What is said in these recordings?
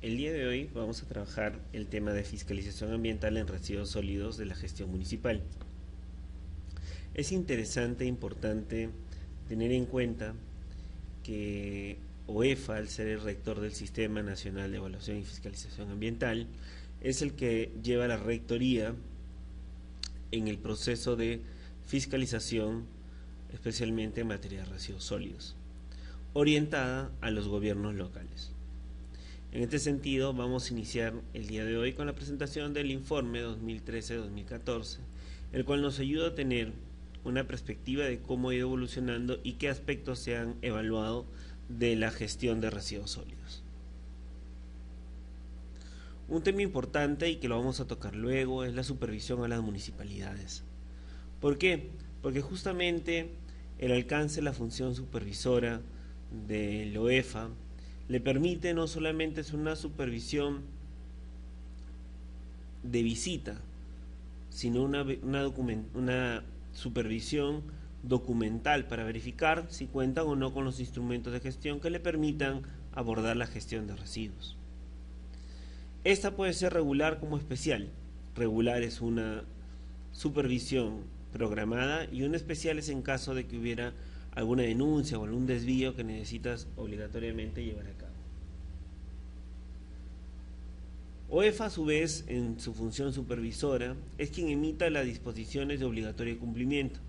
El día de hoy vamos a trabajar el tema de fiscalización ambiental en residuos sólidos de la gestión municipal. Es interesante e importante tener en cuenta que OEFA, al ser el rector del Sistema Nacional de Evaluación y Fiscalización Ambiental, es el que lleva la rectoría en el proceso de fiscalización, especialmente en materia de residuos sólidos, orientada a los gobiernos locales. En este sentido, vamos a iniciar el día de hoy con la presentación del informe 2013-2014, el cual nos ayuda a tener una perspectiva de cómo ha ido evolucionando y qué aspectos se han evaluado de la gestión de residuos sólidos. Un tema importante y que lo vamos a tocar luego es la supervisión a las municipalidades. ¿Por qué? Porque justamente el alcance de la función supervisora del OEFA le permite no solamente es una supervisión de visita, sino una supervisión documental para verificar si cuentan o no con los instrumentos de gestión que le permitan abordar la gestión de residuos. Esta puede ser regular como especial. Regular es una supervisión programada y una especial es en caso de que hubiera alguna denuncia o algún desvío que necesitas obligatoriamente llevar a cabo. OEFA, a su vez, en su función supervisora, es quien emita las disposiciones de obligatorio cumplimiento.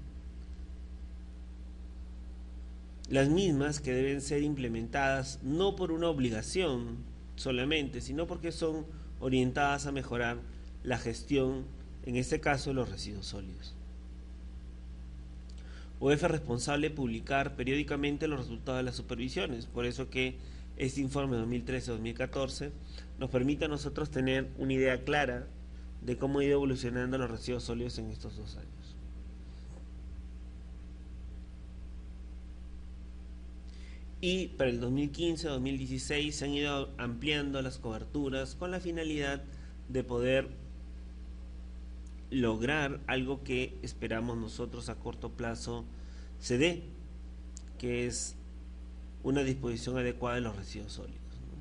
Las mismas que deben ser implementadas no por una obligación solamente, sino porque son orientadas a mejorar la gestión, en este caso, de los residuos sólidos. OEFA es responsable de publicar periódicamente los resultados de las supervisiones, por eso que este informe 2013-2014 nos permite a nosotros tener una idea clara de cómo ha ido evolucionando los residuos sólidos en estos 2 años. Y para el 2015-2016 se han ido ampliando las coberturas con la finalidad de poder lograr algo que esperamos nosotros a corto plazo se dé, que es una disposición adecuada de los residuos sólidos, ¿no?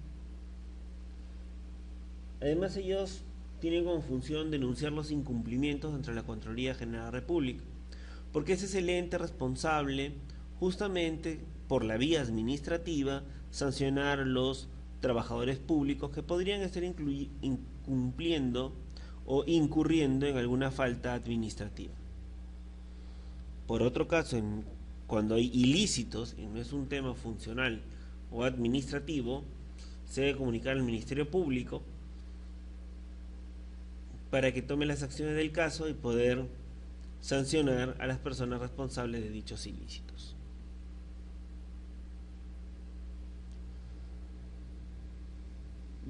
Además, ellos tienen como función denunciar los incumplimientos entre la Contraloría General de la República, porque ese es el ente responsable justamente por la vía administrativa sancionar a los trabajadores públicos que podrían estar incumpliendo o incurriendo en alguna falta administrativa. Por otro caso, cuando hay ilícitos, y no es un tema funcional o administrativo, se debe comunicar al Ministerio Público para que tome las acciones del caso y poder sancionar a las personas responsables de dichos ilícitos.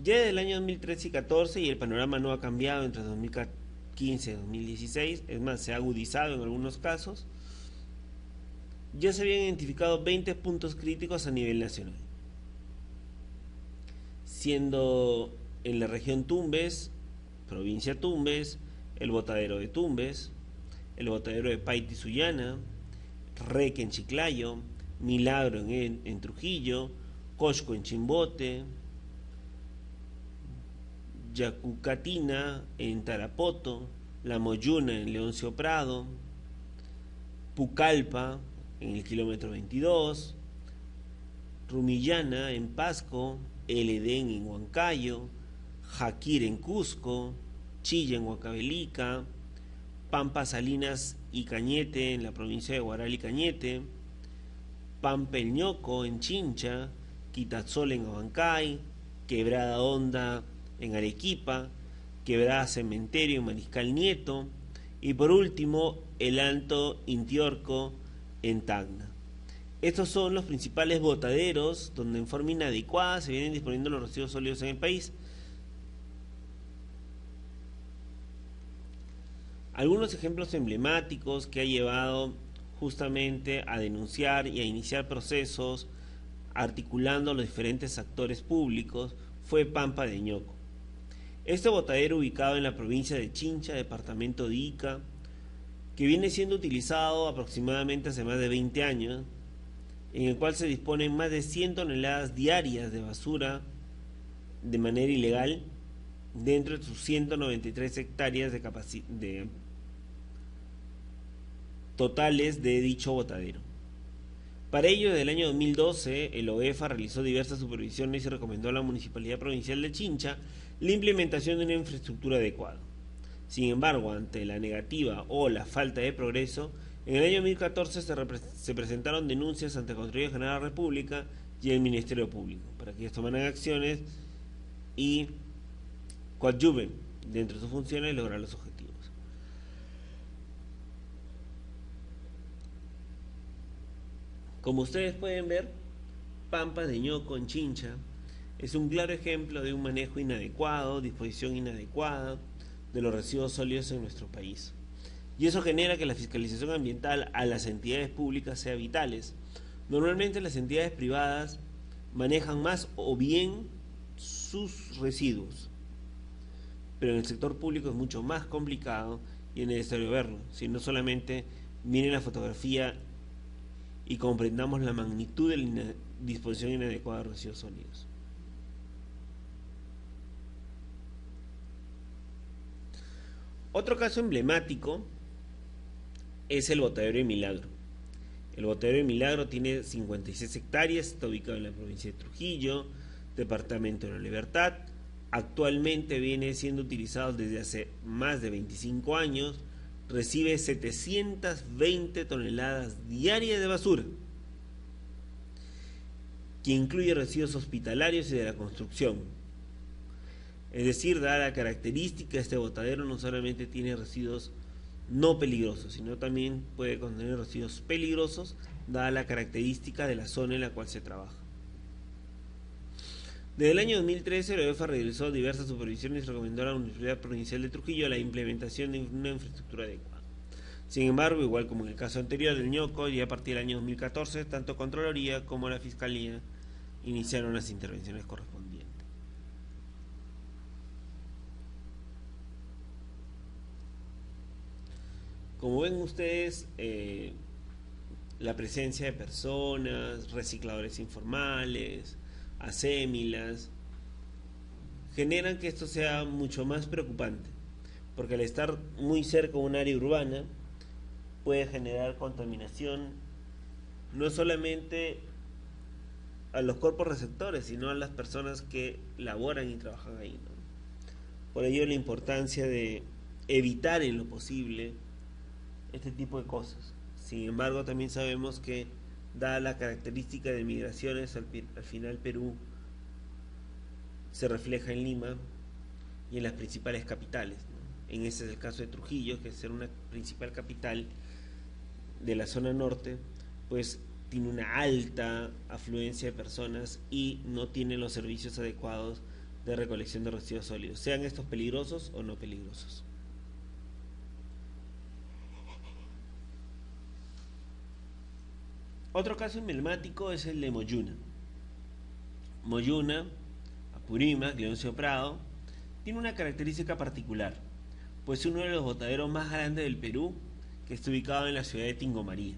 Ya desde el año 2013 y 2014, y el panorama no ha cambiado entre 2015 y 2016, es más, se ha agudizado en algunos casos, ya se habían identificado 20 puntos críticos a nivel nacional, siendo en la región Tumbes, provincia Tumbes, el botadero de Tumbes, el botadero de Paiti Sullana, Reque en Chiclayo, Milagro en Trujillo, Cosco en Chimbote, Yacucatina en Tarapoto, La Moyuna en Leoncio Prado, Pucallpa en el kilómetro 22, Rumillana en Pasco, El Edén en Huancayo, Jaquir en Cusco, Chilla en Huancavelica, Pampa, Salinas y Cañete en la provincia de Huaral y Cañete, Pampa el Ñoco en Chincha, Quitatzol en Abancay, Quebrada Honda en Arequipa, Quebrada Cementerio en Mariscal Nieto y por último el Alto Intiorco en Tacna. Estos son los principales botaderos donde en forma inadecuada se vienen disponiendo los residuos sólidos en el país. Algunos ejemplos emblemáticos que ha llevado justamente a denunciar y a iniciar procesos articulando los diferentes actores públicos fue Pampa de Ñoco. Este botadero, ubicado en la provincia de Chincha, departamento de Ica, que viene siendo utilizado aproximadamente hace más de 20 años, en el cual se disponen más de 100 toneladas diarias de basura de manera ilegal dentro de sus 193 hectáreas de totales de dicho botadero. Para ello, desde el año 2012, el OEFA realizó diversas supervisiones y recomendó a la Municipalidad Provincial de Chincha la implementación de una infraestructura adecuada. Sin embargo, ante la negativa o la falta de progreso, en el año 2014 se presentaron denuncias ante la Contraloría General de la República y el Ministerio Público para que ellos tomaran acciones y coadyuven dentro de sus funciones y lograr los objetivos. Como ustedes pueden ver, Pampas de Ñoco en Chincha es un claro ejemplo de un manejo inadecuado, disposición inadecuada de los residuos sólidos en nuestro país. Y eso genera que la fiscalización ambiental a las entidades públicas sea vitales. Normalmente las entidades privadas manejan más o bien sus residuos, pero en el sector público es mucho más complicado y es necesario verlo, si no solamente miren la fotografía y comprendamos la magnitud de la disposición inadecuada de residuos sólidos. Otro caso emblemático es el botadero de Milagro. El botadero de Milagro tiene 56 hectáreas, está ubicado en la provincia de Trujillo, departamento de La Libertad. Actualmente viene siendo utilizado desde hace más de 25 años. Recibe 720 toneladas diarias de basura, que incluye residuos hospitalarios y de la construcción. Es decir, dada la característica, este botadero no solamente tiene residuos no peligrosos, sino también puede contener residuos peligrosos, dada la característica de la zona en la cual se trabaja. Desde el año 2013, la OEFA realizó diversas supervisiones y recomendó a la Municipalidad Provincial de Trujillo la implementación de una infraestructura adecuada. Sin embargo, igual como en el caso anterior del Ñoco, ya a partir del año 2014, tanto Contraloría como la Fiscalía iniciaron las intervenciones correspondientes. Como ven ustedes, la presencia de personas, recicladores informales, asémilas, generan que esto sea mucho más preocupante, porque al estar muy cerca de un área urbana puede generar contaminación no solamente a los cuerpos receptores, sino a las personas que laboran y trabajan ahí, ¿no? Por ello la importancia de evitar en lo posible este tipo de cosas. Sin embargo, también sabemos que dada la característica de migraciones, al final Perú se refleja en Lima y en las principales capitales, ¿no? En ese es el caso de Trujillo, que es ser una principal capital de la zona norte, pues tiene una alta afluencia de personas y no tiene los servicios adecuados de recolección de residuos sólidos, sean estos peligrosos o no peligrosos. Otro caso emblemático es el de Moyuna. Moyuna, Apurímac, Leoncio Prado, tiene una característica particular, pues es uno de los botaderos más grandes del Perú, que está ubicado en la ciudad de Tingomaría,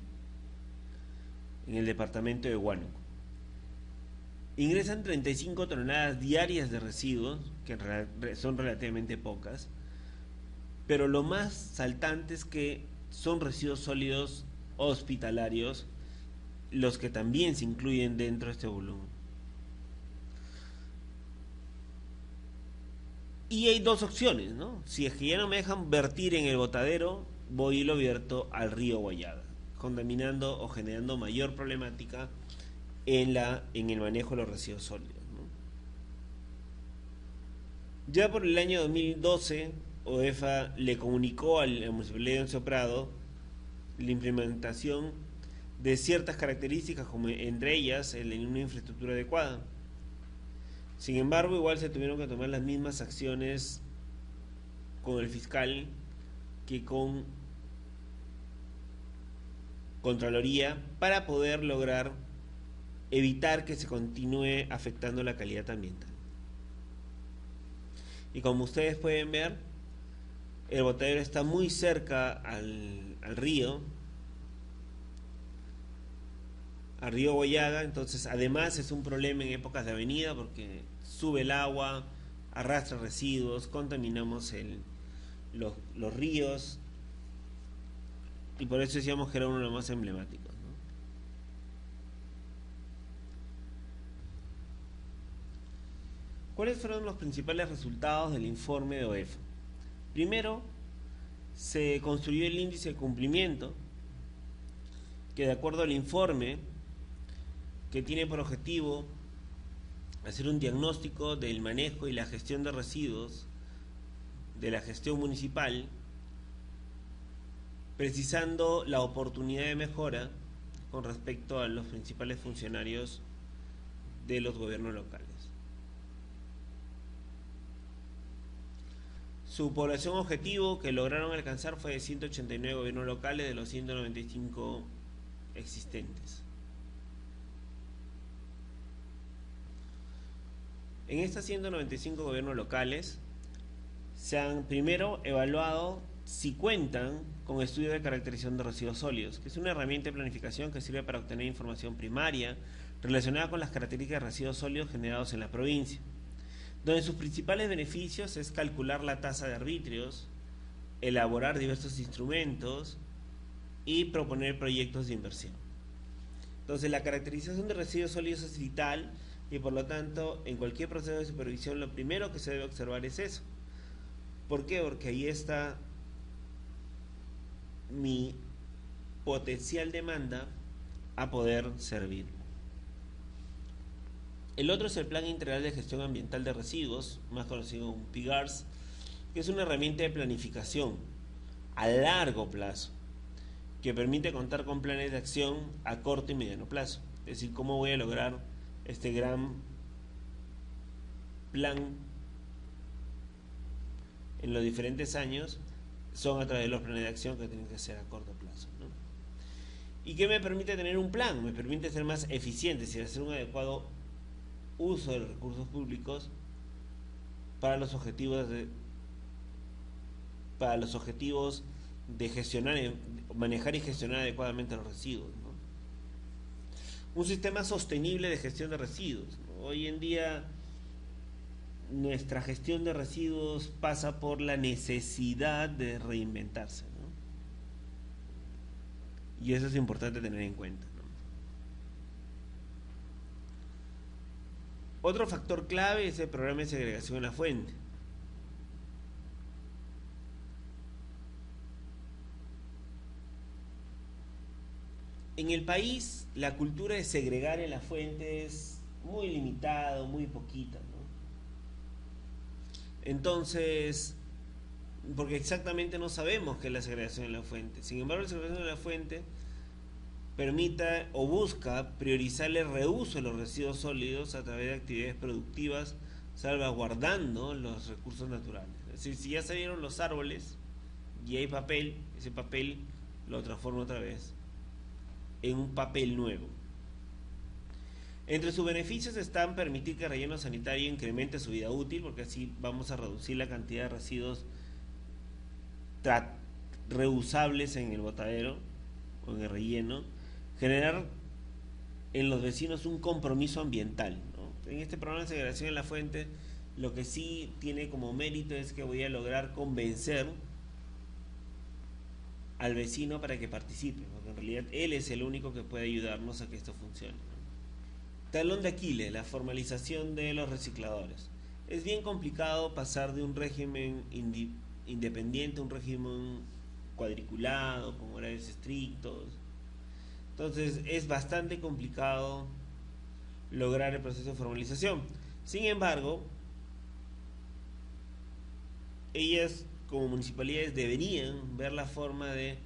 en el departamento de Huánuco. Ingresan 35 toneladas diarias de residuos, que son relativamente pocas, pero lo más saltante es que son residuos sólidos hospitalarios los que también se incluyen dentro de este volumen. Y hay dos opciones, ¿no? Si es que ya no me dejan vertir en el botadero, voy y lo vierto al río Guayaga, contaminando o generando mayor problemática en el manejo de los residuos sólidos, ¿no? Ya por el año 2012, OEFA le comunicó a la Municipalidad de Leoncio Prado la implementación de ciertas características, como entre ellas en una infraestructura adecuada. Sin embargo, igual se tuvieron que tomar las mismas acciones con el fiscal que con Contraloría para poder lograr evitar que se continúe afectando la calidad ambiental. Y como ustedes pueden ver, el botadero está muy cerca al río Guayaga, entonces además es un problema en épocas de avenida porque sube el agua, arrastra residuos, contaminamos los ríos, y por eso decíamos que era uno de los más emblemáticos, ¿no? ¿Cuáles fueron los principales resultados del informe de OEF? Primero, se construyó el índice de cumplimiento, que de acuerdo al informe, que tiene por objetivo hacer un diagnóstico del manejo y la gestión de residuos de la gestión municipal, precisando la oportunidad de mejora con respecto a los principales funcionarios de los gobiernos locales. Su población objetivo que lograron alcanzar fue de 189 gobiernos locales de los 195 existentes. En estas 195 gobiernos locales se han primero evaluado si cuentan con estudios de caracterización de residuos sólidos, que es una herramienta de planificación que sirve para obtener información primaria relacionada con las características de residuos sólidos generados en la provincia, donde sus principales beneficios es calcular la tasa de arbitrios, elaborar diversos instrumentos y proponer proyectos de inversión. Entonces, la caracterización de residuos sólidos es vital y por lo tanto, en cualquier proceso de supervisión, lo primero que se debe observar es eso. ¿Por qué? Porque ahí está mi potencial demanda a poder servir. El otro es el Plan Integral de Gestión Ambiental de Residuos, más conocido como PIGARS, que es una herramienta de planificación a largo plazo, que permite contar con planes de acción a corto y mediano plazo. Es decir, cómo voy a lograr este gran plan en los diferentes años, son a través de los planes de acción que tienen que ser a corto plazo, ¿no? ¿Y qué me permite tener un plan? Me permite ser más eficiente, es decir, hacer un adecuado uso de los recursos públicos para los objetivos de gestionar, manejar y gestionar adecuadamente los residuos, ¿no? Un sistema sostenible de gestión de residuos, ¿no? Hoy en día nuestra gestión de residuos pasa por la necesidad de reinventarse, ¿no? Y eso es importante tener en cuenta, ¿no? Otro factor clave es el programa de segregación en la fuente. En el país, la cultura de segregar en la fuente es muy limitada, muy poquita, ¿no? Entonces, porque exactamente no sabemos qué es la segregación en la fuente. Sin embargo, la segregación en la fuente permita o busca priorizar el reuso de los residuos sólidos a través de actividades productivas, salvaguardando los recursos naturales. Es decir, si ya salieron los árboles y hay papel, ese papel lo transforma otra vez en un papel nuevo. Entre sus beneficios están permitir que el relleno sanitario incremente su vida útil, porque así vamos a reducir la cantidad de residuos reusables en el botadero o en el relleno, generar en los vecinos un compromiso ambiental, ¿no? En este programa de segregación en la fuente, lo que sí tiene como mérito es que voy a lograr convencer al vecino para que participe, porque en realidad él es el único que puede ayudarnos a que esto funcione, ¿no? Talón de Aquiles, la formalización de los recicladores. Es bien complicado pasar de un régimen independiente a un régimen cuadriculado, con horarios estrictos. Entonces es bastante complicado lograr el proceso de formalización. Sin embargo, ellas como municipalidades deberían ver la forma de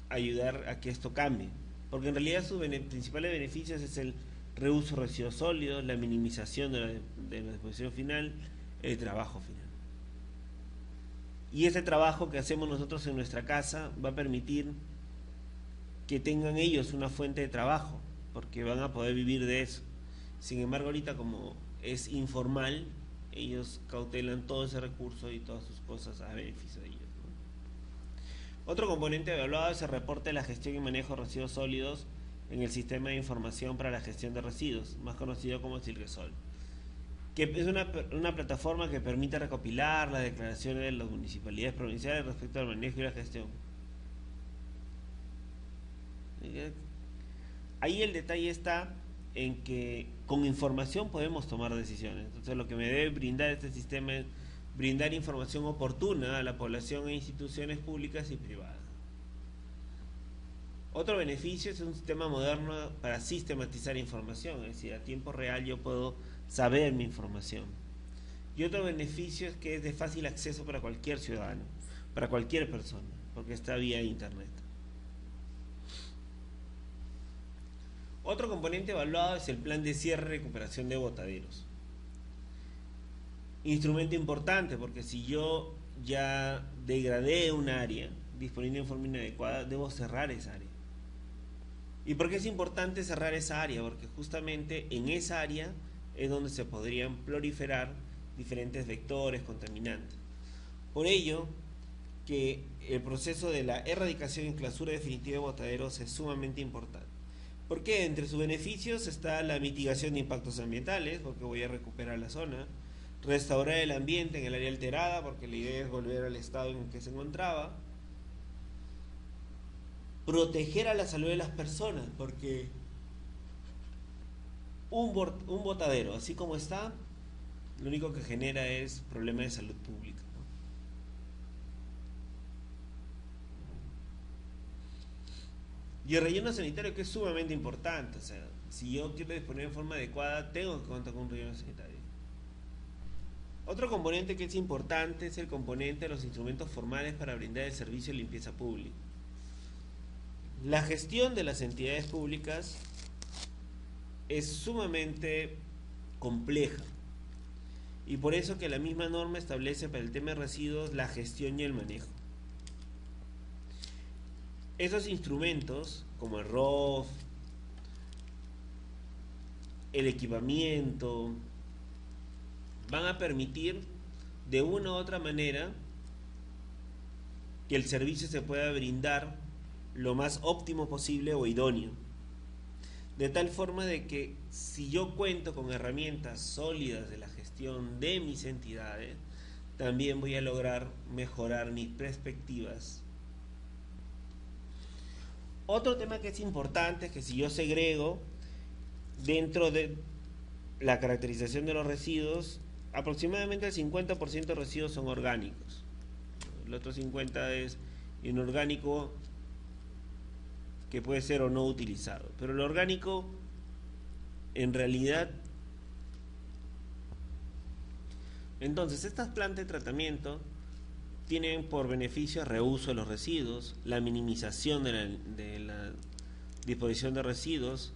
ayudar a que esto cambie, porque en realidad sus principales beneficios es el reuso de residuos sólidos, la minimización de la disposición final, el trabajo final. Y ese trabajo que hacemos nosotros en nuestra casa va a permitir que tengan ellos una fuente de trabajo, porque van a poder vivir de eso. Sin embargo, ahorita como es informal, ellos cautelan todo ese recurso y todas sus cosas a beneficio de ellos, ¿no? Otro componente evaluado es el reporte de la gestión y manejo de residuos sólidos en el sistema de información para la gestión de residuos, más conocido como SILRESOL. que es una plataforma que permite recopilar las declaraciones de las municipalidades provinciales respecto al manejo y la gestión. Ahí el detalle está en que con información podemos tomar decisiones. Entonces lo que me debe brindar este sistema es brindar información oportuna a la población e instituciones públicas y privadas. Otro beneficio es un sistema moderno para sistematizar información, es decir, a tiempo real yo puedo saber mi información. Y otro beneficio es que es de fácil acceso para cualquier ciudadano, para cualquier persona, porque está vía internet. Otro componente evaluado es el plan de cierre y recuperación de botaderos. Instrumento importante, porque si yo ya degradé un área disponiendo de forma inadecuada, debo cerrar esa área. ¿Y por qué es importante cerrar esa área? Porque justamente en esa área es donde se podrían proliferar diferentes vectores contaminantes. Por ello, que el proceso de la erradicación y clausura definitiva de botaderos es sumamente importante. Porque entre sus beneficios está la mitigación de impactos ambientales, porque voy a recuperar la zona, restaurar el ambiente en el área alterada, porque la idea es volver al estado en el que se encontraba, proteger a la salud de las personas, porque un botadero, así como está, lo único que genera es problemas de salud pública, ¿no? Y el relleno sanitario, que es sumamente importante, o sea, si yo quiero disponer de forma adecuada, tengo que contar con un relleno sanitario. Otro componente que es importante es el componente de los instrumentos formales para brindar el servicio de limpieza pública. La gestión de las entidades públicas es sumamente compleja y por eso que la misma norma establece para el tema de residuos la gestión y el manejo. Esos instrumentos como el ROF, el equipamiento, van a permitir de una u otra manera que el servicio se pueda brindar lo más óptimo posible o idóneo. De tal forma de que si yo cuento con herramientas sólidas de la gestión de mis entidades, también voy a lograr mejorar mis perspectivas. Otro tema que es importante es que si yo segrego dentro de la caracterización de los residuos, aproximadamente el 50% de residuos son orgánicos. El otro 50% es inorgánico, que puede ser o no utilizado. Pero lo orgánico, en realidad... Entonces, estas plantas de tratamiento tienen por beneficio el reuso de los residuos, la minimización de la disposición de residuos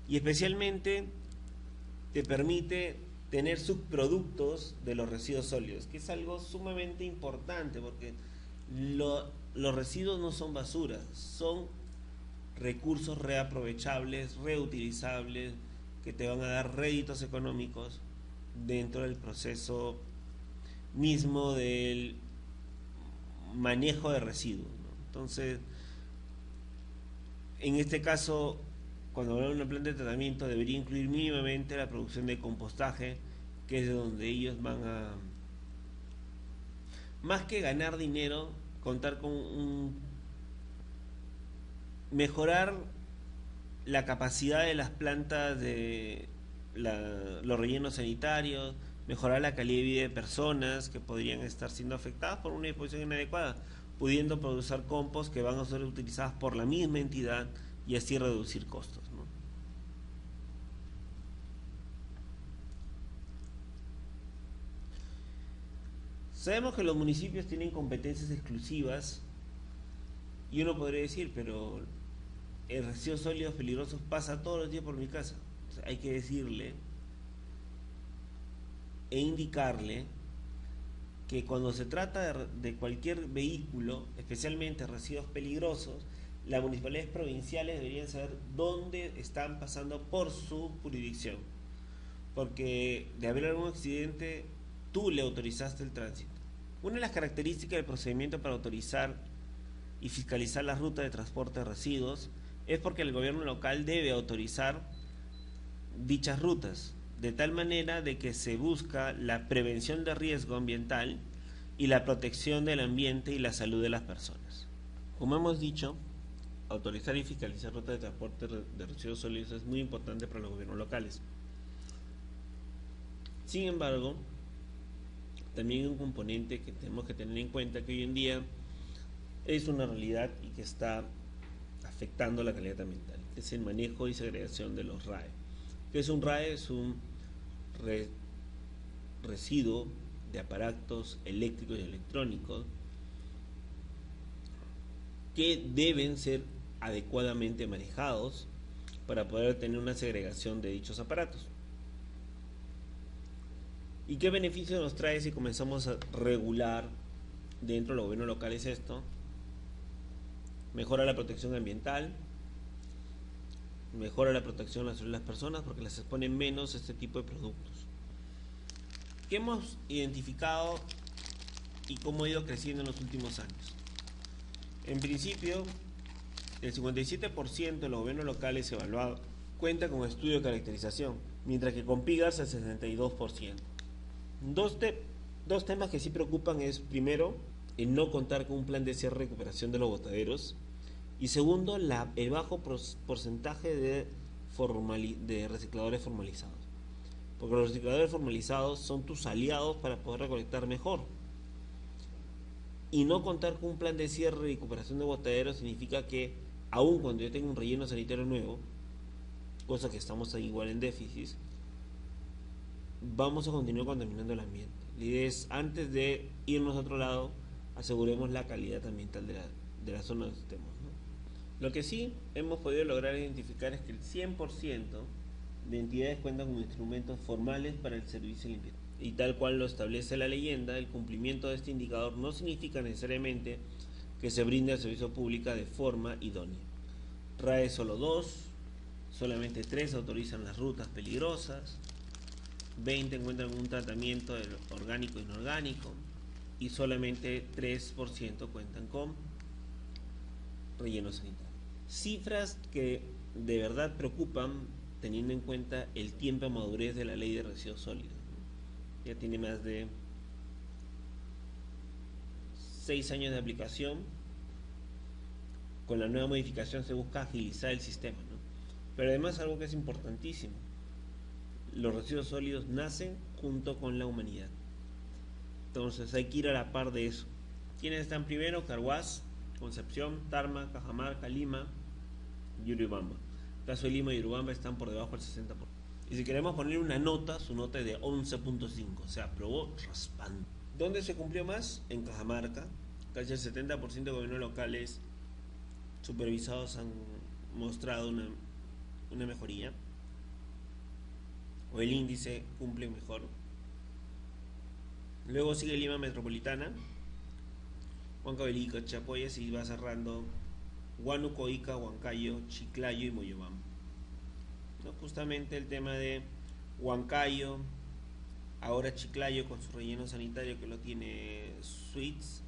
y especialmente te permite tener subproductos de los residuos sólidos, que es algo sumamente importante porque los residuos no son basura, son recursos reaprovechables, reutilizables, que te van a dar réditos económicos dentro del proceso mismo del manejo de residuos, ¿no? Entonces, en este caso, cuando hablamos de una planta de tratamiento, debería incluir mínimamente la producción de compostaje, que es de donde ellos van a, más que ganar dinero, contar con mejorar la capacidad de las plantas de los rellenos sanitarios, mejorar la calidad de vida de personas que podrían estar siendo afectadas por una disposición inadecuada, pudiendo producir compost que van a ser utilizadas por la misma entidad y así reducir costos, ¿no? Sabemos que los municipios tienen competencias exclusivas y uno podría decir, pero el residuo sólidos peligrosos pasa todos los días por mi casa. O sea, hay que decirle e indicarle que cuando se trata de cualquier vehículo, especialmente residuos peligrosos, las municipalidades provinciales deberían saber dónde están pasando por su jurisdicción. Porque de haber algún accidente, tú le autorizaste el tránsito. Una de las características del procedimiento para autorizar y fiscalizar las rutas de transporte de residuos es porque el gobierno local debe autorizar dichas rutas. de tal manera de que se busca la prevención de riesgo ambiental y la protección del ambiente y la salud de las personas. Como hemos dicho, autorizar y fiscalizar rutas de transporte de residuos sólidos es muy importante para los gobiernos locales. Sin embargo, también hay un componente que tenemos que tener en cuenta, que hoy en día es una realidad y que está afectando la calidad ambiental, que es el manejo y segregación de los RAE. ¿Qué es un RAE? Es un residuo de aparatos eléctricos y electrónicos que deben ser adecuadamente manejados para poder tener una segregación de dichos aparatos. ¿Y qué beneficio nos trae si comenzamos a regular dentro del gobierno local esto? Mejora la protección ambiental, mejora la protección de las personas porque las exponen menos a este tipo de productos. ¿Qué hemos identificado y cómo ha ido creciendo en los últimos años? En principio, el 57% de los gobiernos locales evaluados cuenta con estudio de caracterización, mientras que con PIGARS el 62%. Dos temas que sí preocupan es, primero, el no contar con un plan de cierre y recuperación de los botaderos, y segundo, el bajo porcentaje de recicladores formalizados. Porque los recicladores formalizados son tus aliados para poder recolectar mejor. Y no contar con un plan de cierre y recuperación de botaderos significa que, aun cuando yo tenga un relleno sanitario nuevo, cosa que estamos ahí igual en déficit, vamos a continuar contaminando el ambiente. La idea es, antes de irnos a otro lado, aseguremos la calidad ambiental de la zona donde estemos, ¿no? Lo que sí hemos podido lograr identificar es que el 100% de entidades cuentan con instrumentos formales para el servicio de limpieza. Y tal cual lo establece la leyenda, el cumplimiento de este indicador no significa necesariamente que se brinde el servicio público de forma idónea. RAE solo 2, solamente 3 autorizan las rutas peligrosas, 20 encuentran un tratamiento de orgánico e inorgánico y solamente 3% cuentan con relleno sanitario. Cifras que de verdad preocupan teniendo en cuenta el tiempo de madurez de la ley de residuos sólidos. Ya tiene más de 6 años de aplicación. Con la nueva modificación se busca agilizar el sistema, ¿no? Pero además algo que es importantísimo: los residuos sólidos nacen junto con la humanidad. Entonces hay que ir a la par de eso. ¿Quiénes están primero? Carhuaz, Concepción, Tarma, Cajamarca, Lima y Urubamba. En el caso de Lima y Urubamba están por debajo del 60%. Y si queremos poner una nota, su nota es de 11.5, o sea, aprobó raspando. ¿Dónde se cumplió más? En Cajamarca. Casi el 70% de gobiernos locales supervisados han mostrado una mejoría, o el índice cumple mejor. Luego sigue Lima Metropolitana, Huancavelica, Chapoyas, y va cerrando Huánuco, Ica, Huancayo, Chiclayo y Moyobamba. ¿No? Justamente el tema de Huancayo, ahora Chiclayo con su relleno sanitario que lo tiene Suiz,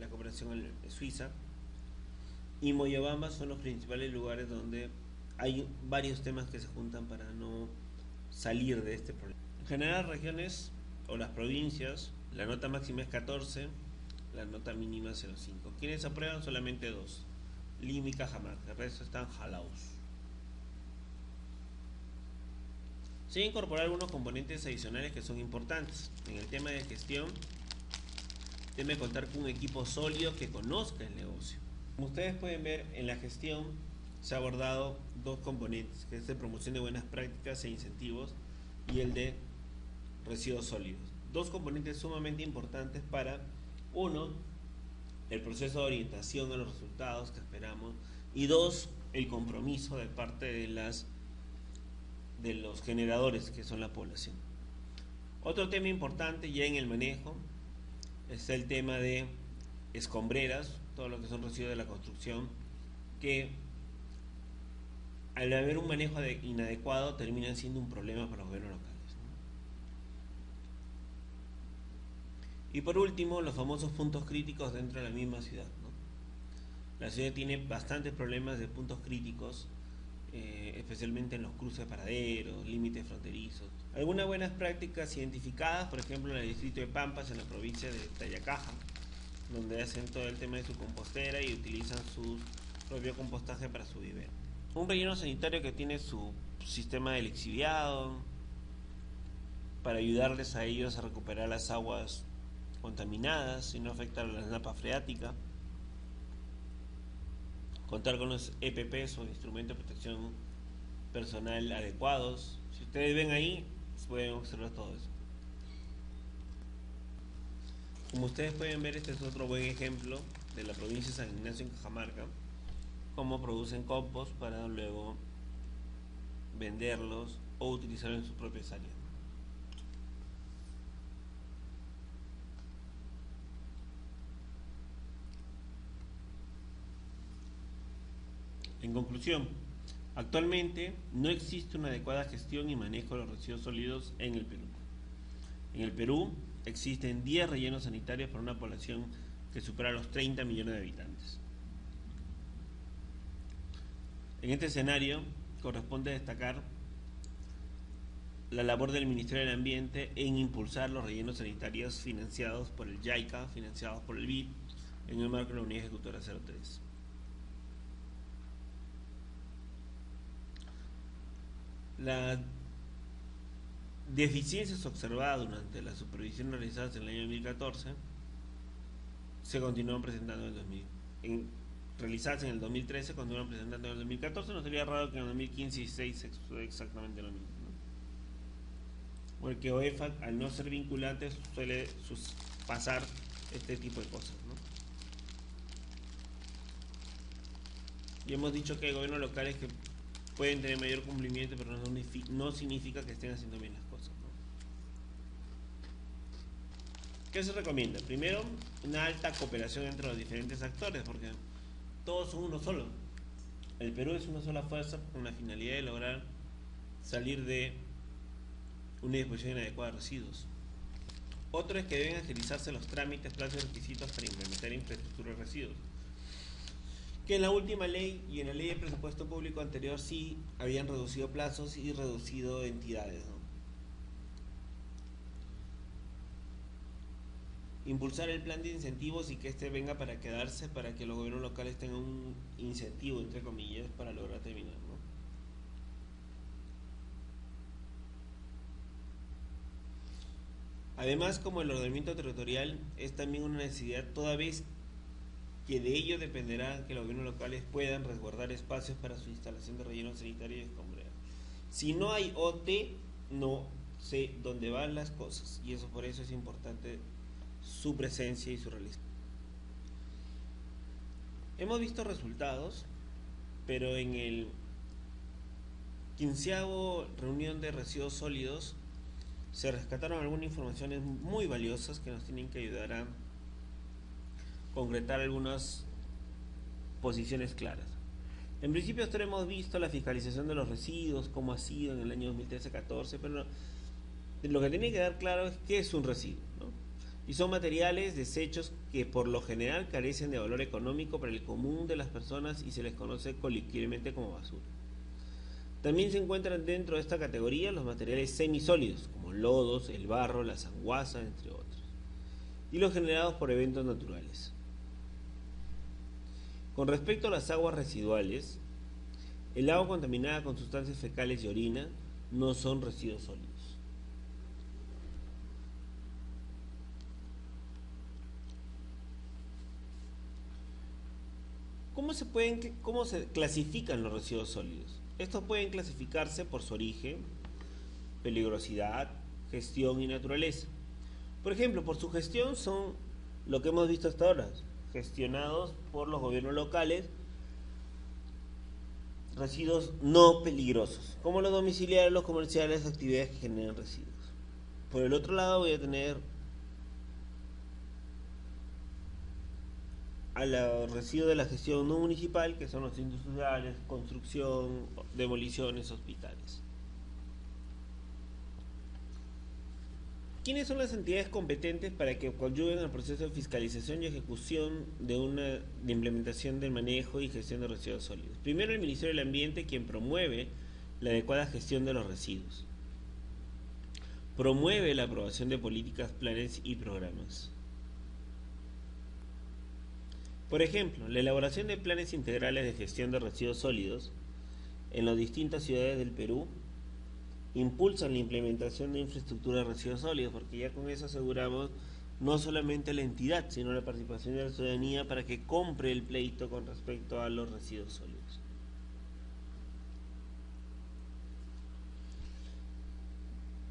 la cooperación suiza, y Moyobamba son los principales lugares donde hay varios temas que se juntan para no salir de este problema. En general, regiones o las provincias, la nota máxima es 14, la nota mínima es 0.5. ¿Quiénes aprueban? Solamente 2, Lima y Cajamarca, el resto están jalados. Se van a incorporar algunos componentes adicionales que son importantes. En el tema de gestión, debe contar con un equipo sólido que conozca el negocio. Como ustedes pueden ver, en la gestión se ha abordado dos componentes, que es de promoción de buenas prácticas e incentivos y el de residuos sólidos. Dos componentes sumamente importantes para, uno, el proceso de orientación a los resultados que esperamos, y dos, el compromiso de parte de los generadores, que son la población. Otro tema importante ya en el manejo es el tema de escombreras, todo lo que son residuos de la construcción, que al haber un manejo inadecuado terminan siendo un problema para los gobiernos locales, ¿no? Y por último, los famosos puntos críticos dentro de la misma ciudad, ¿no? La ciudad tiene bastantes problemas de puntos críticos especialmente en los cruces de paraderos, límites fronterizos. Algunas buenas prácticas identificadas, por ejemplo, en el distrito de Pampas, en la provincia de Tayacaja, donde hacen todo el tema de su compostera y utilizan su propio compostaje para su vivero. Un relleno sanitario que tiene su sistema de lixiviado para ayudarles a ellos a recuperar las aguas contaminadas y no afectar a la napa freática. Contar con los EPPs o instrumentos de protección personal adecuados. Si ustedes ven ahí, pueden observar todo eso. Como ustedes pueden ver, este es otro buen ejemplo de la provincia de San Ignacio en Cajamarca, cómo producen compost para luego venderlos o utilizarlos en sus propias áreas. En conclusión, actualmente no existe una adecuada gestión y manejo de los residuos sólidos en el Perú. En el Perú existen 10 rellenos sanitarios para una población que supera los 30 millones de habitantes. En este escenario corresponde destacar la labor del Ministerio del Ambiente en impulsar los rellenos sanitarios financiados por el JICA, financiados por el BID, en el marco de la Unidad Ejecutora 03. Las deficiencias observadas durante las supervisiones realizadas en el año 2014 se continúan presentando realizadas en el 2013, continúan presentando en el 2014. No sería raro que en el 2015 y 2016 se suceda exactamente lo mismo, ¿no? Porque OEFAC, al no ser vinculante, suele pasar este tipo de cosas, ¿no? Y hemos dicho que hay gobiernos locales que pueden tener mayor cumplimiento, pero no significa que estén haciendo bien las cosas, ¿no? ¿Qué se recomienda? Primero, una alta cooperación entre los diferentes actores, porque todos son uno solo. El Perú es una sola fuerza con la finalidad de lograr salir de una disposición inadecuada de residuos. Otro es que deben agilizarse los trámites, plazos y requisitos para implementar infraestructura de residuos, que en la última ley y en la ley de presupuesto público anterior sí habían reducido plazos y reducido entidades, ¿no? Impulsar el plan de incentivos y que este venga para quedarse, para que los gobiernos locales tengan un incentivo, entre comillas, para lograr terminar, ¿no? Además, como el ordenamiento territorial es también una necesidad, toda vez que de ello dependerá que los gobiernos locales puedan resguardar espacios para su instalación de relleno sanitario y escombrero. Si no hay OT, no sé dónde van las cosas, y eso por eso es importante su presencia y su realización. Hemos visto resultados, pero en el 15avo reunión de residuos sólidos se rescataron algunas informaciones muy valiosas que nos tienen que ayudar a concretar algunas posiciones claras. En principio, hasta ahora hemos visto la fiscalización de los residuos, cómo ha sido en el año 2013-14, pero lo que tiene que quedar claro es qué es un residuo, ¿no? Y son materiales, desechos que por lo general carecen de valor económico para el común de las personas y se les conoce coloquialmente como basura. También se encuentran dentro de esta categoría los materiales semisólidos, como lodos, el barro, la sanguaza, entre otros, y los generados por eventos naturales. Con respecto a las aguas residuales, el agua contaminada con sustancias fecales y orina no son residuos sólidos. ¿Cómo se clasifican los residuos sólidos? Estos pueden clasificarse por su origen, peligrosidad, gestión y naturaleza. Por ejemplo, por su gestión son lo que hemos visto hasta ahora, gestionados por los gobiernos locales, residuos no peligrosos, como los domiciliarios, los comerciales, actividades que generan residuos. Por el otro lado voy a tener a los residuos de la gestión no municipal, que son los industriales, construcción, demoliciones, hospitales. ¿Quiénes son las entidades competentes para que coadyuven al proceso de fiscalización y ejecución de implementación del manejo y gestión de residuos sólidos? Primero, el Ministerio del Ambiente, quien promueve la adecuada gestión de los residuos. Promueve la aprobación de políticas, planes y programas. Por ejemplo, la elaboración de planes integrales de gestión de residuos sólidos en las distintas ciudades del Perú impulsan la implementación de infraestructura de residuos sólidos, porque ya con eso aseguramos no solamente la entidad, sino la participación de la ciudadanía para que compre el pleito con respecto a los residuos sólidos.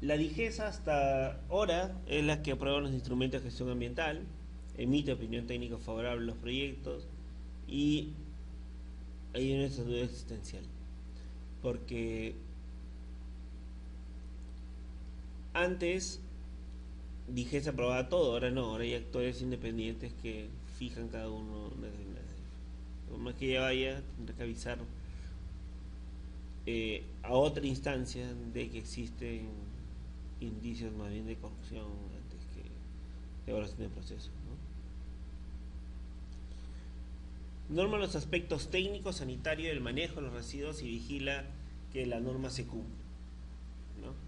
La DIGESA hasta ahora es la que aprueba los instrumentos de gestión ambiental, emite opinión técnica favorable a los proyectos y hay una duda existencial, porque antes DIGESA aprobaba todo, ahora no, ahora hay actores independientes que fijan cada uno una designación. Por más que ella vaya, tendrá que avisar a otra instancia de que existen indicios más bien de corrupción antes que de evaluación del proceso, ¿no? Norma los aspectos técnicos, sanitarios del manejo de los residuos y vigila que la norma se cumpla, ¿no?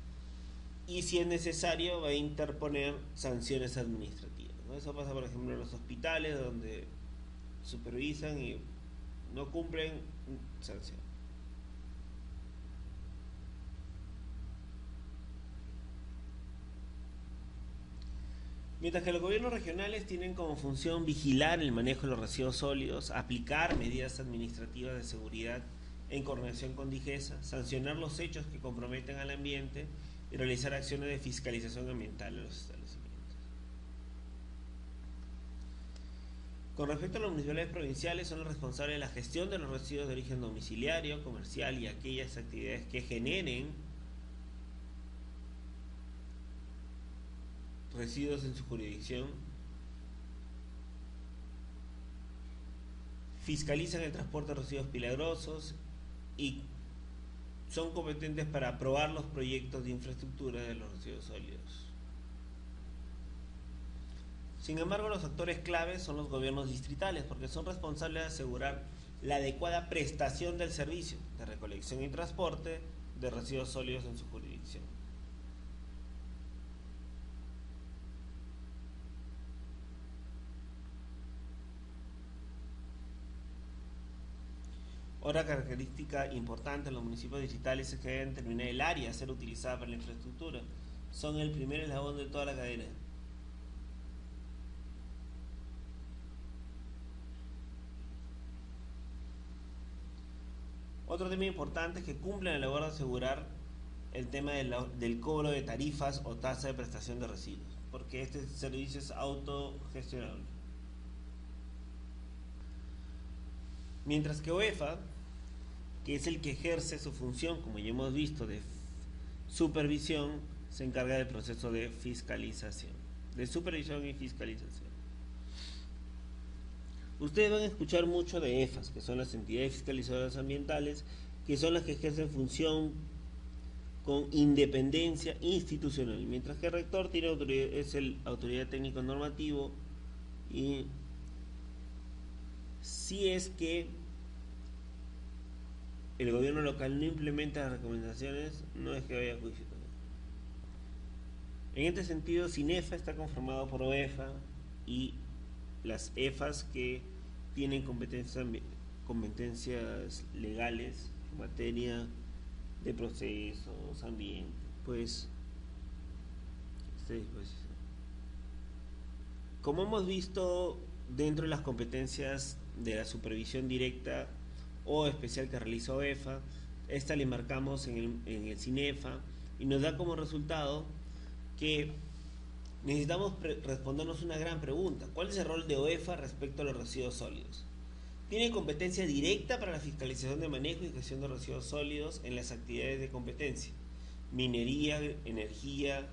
Y si es necesario va a interponer sanciones administrativas, ¿no? Eso pasa por ejemplo en los hospitales donde supervisan y no cumplen, sanción. Mientras que los gobiernos regionales tienen como función vigilar el manejo de los residuos sólidos, aplicar medidas administrativas de seguridad en coordinación con DIGESA, sancionar los hechos que comprometen al ambiente y realizar acciones de fiscalización ambiental en los establecimientos. Con respecto a los municipalidades provinciales, son los responsables de la gestión de los residuos de origen domiciliario, comercial y aquellas actividades que generen residuos en su jurisdicción. Fiscalizan el transporte de residuos peligrosos y son competentes para aprobar los proyectos de infraestructura de los residuos sólidos. Sin embargo, los actores claves son los gobiernos distritales, porque son responsables de asegurar la adecuada prestación del servicio de recolección y transporte de residuos sólidos en su jurisdicción. Otra característica importante en los municipios distritales es que deben determinar el área a ser utilizada para la infraestructura. Son el primer eslabón de toda la cadena. Otro tema importante es que cumplen la labor de asegurar el tema del cobro de tarifas o tasa de prestación de residuos, porque este servicio es autogestionable. Mientras que OEFA, que es el que ejerce su función, como ya hemos visto, de supervisión, se encarga del proceso de fiscalización, de supervisión y fiscalización. Ustedes van a escuchar mucho de EFAS, que son las entidades fiscalizadoras ambientales, que son las que ejercen función con independencia institucional, mientras que el rector tiene autoridad, es el autoridad técnico normativo, y si es que el gobierno local no implementa las recomendaciones, no es que vaya a juicio. En este sentido, SINEFA está conformado por OEFA y las EFAs que tienen competencias legales en materia de procesos, ambiente, pues esta disposición. Como hemos visto dentro de las competencias de la supervisión directa o especial que realiza OEFA, esta le marcamos en el SINEFA y nos da como resultado que necesitamos respondernos una gran pregunta: ¿cuál es el rol de OEFA respecto a los residuos sólidos? Tiene competencia directa para la fiscalización de manejo y gestión de residuos sólidos en las actividades de competencia: minería, energía,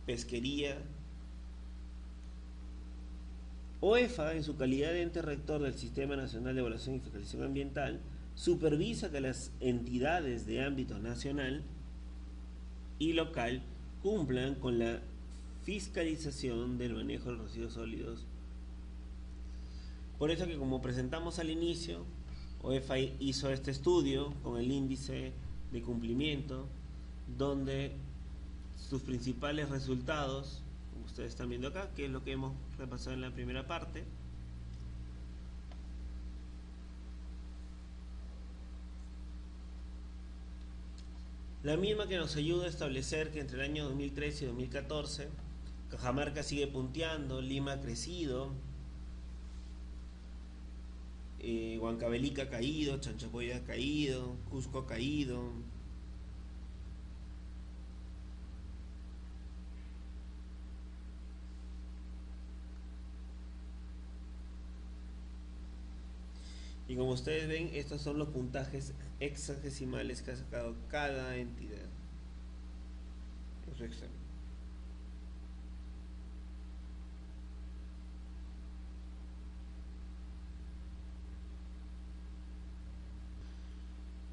pesquería. OEFA, en su calidad de ente rector del Sistema Nacional de Evaluación y Fiscalización Ambiental, supervisa que las entidades de ámbito nacional y local cumplan con la fiscalización del manejo de los residuos sólidos. Por eso que, como presentamos al inicio, OEFA hizo este estudio con el índice de cumplimiento, donde sus principales resultados, como ustedes están viendo acá, que es lo que hemos repasado en la primera parte, la misma que nos ayuda a establecer que entre el año 2013 y 2014 Cajamarca sigue punteando, Lima ha crecido, Huancavelica ha caído, Chanchapoyo ha caído, Cusco ha caído, y como ustedes ven, estos son los puntajes hexagesimales que ha sacado cada entidad en su examen.